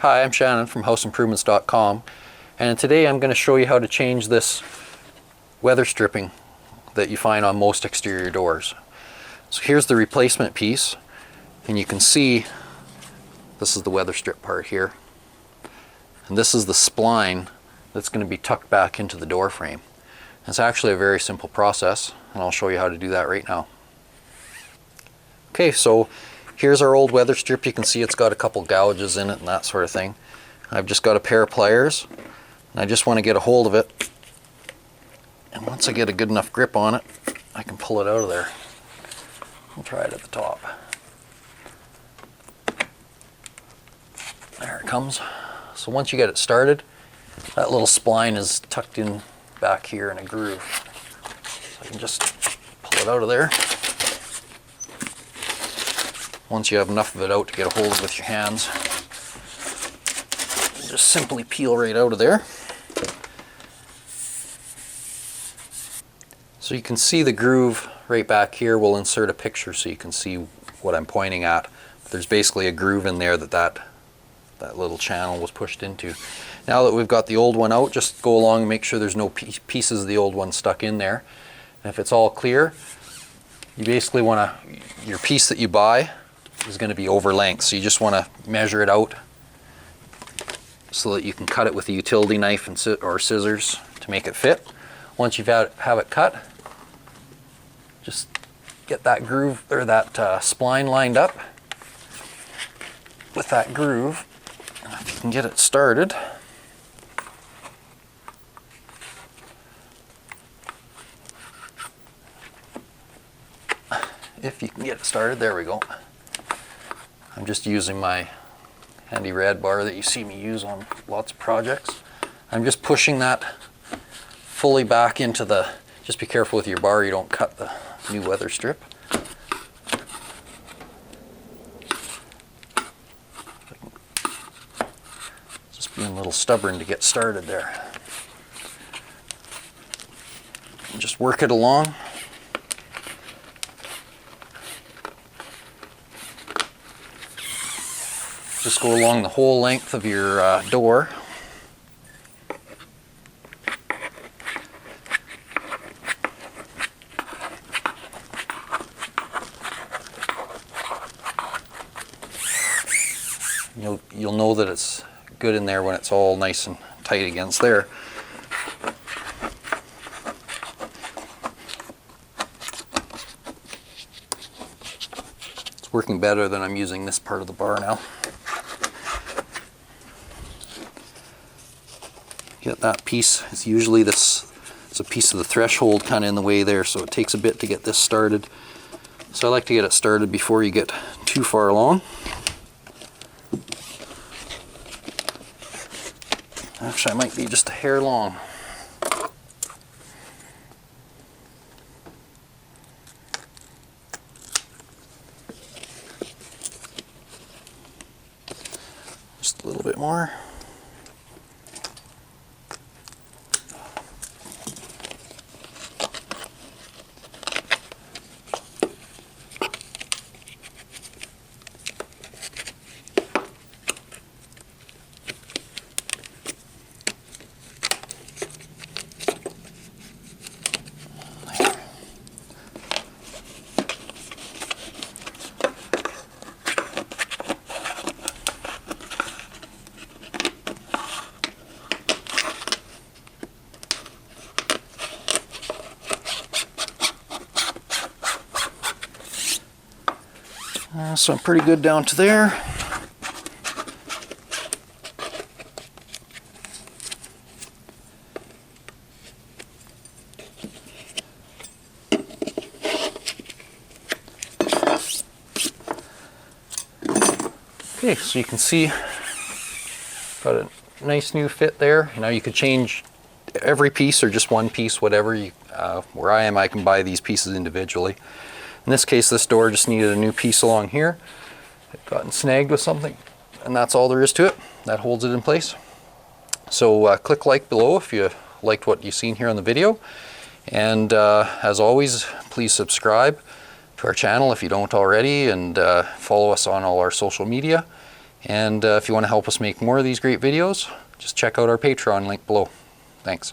Hi, I'm Shannon from houseimprovements.com, and today I'm going to show you how to change this weather stripping that you find on most exterior doors. So here's the replacement piece, and you can see this is the weather strip part here, and this is the spline that's going to be tucked back into the door frame. It's actually a very simple process, and I'll show you how to do that right now. Okay, so here's our old weather strip. You can see it's got a couple gouges in it and that sort of thing. I've just got a pair of pliers, and I just want to get a hold of it. And once I get a good enough grip on it, I can pull it out of there. We'll try it at the top. There it comes. So once you get it started, that little spline is tucked in back here in a groove. So I can just pull it out of there. Once you have enough of it out to get a hold of with your hands, just simply peel right out of there. So you can see the groove right back here. We'll insert a picture so you can see what I'm pointing at. There's basically a groove in there that little channel was pushed into. Now that we've got the old one out, just go along and make sure there's no pieces of the old one stuck in there. And if it's all clear, you basically want to, your piece that you buy is going to be over length, so you just want to measure it out so that you can cut it with a utility knife or scissors to make it fit. Once you've have it cut, just get that groove or that spline lined up with that groove, and if you can get it started, there we go. I'm just using my handy rad bar that you see me use on lots of projects. I'm just pushing that fully back into the, just be careful with your bar you don't cut the new weather strip. Just being a little stubborn to get started there. And just work it along. Just go along the whole length of your door. You'll know that it's good in there when it's all nice and tight against there. It's working better than I'm using this part of the bar now. Get that piece. It's usually it's a piece of the threshold kind of in the way there, so it takes a bit to get this started. So I like to get it started before you get too far along. Actually, I might be just a hair long. Just a little bit more. So I'm pretty good down to there. Okay, so you can see got a nice new fit there. Now you could change every piece or just one piece, whatever. Where I am, I can buy these pieces individually. In this case, this door just needed a new piece along here. It got snagged with something, and that's all there is to it. That holds it in place. So click like below if you liked what you've seen here on the video. And as always, please subscribe to our channel if you don't already, and follow us on all our social media. And if you want to help us make more of these great videos, just check out our Patreon link below. Thanks.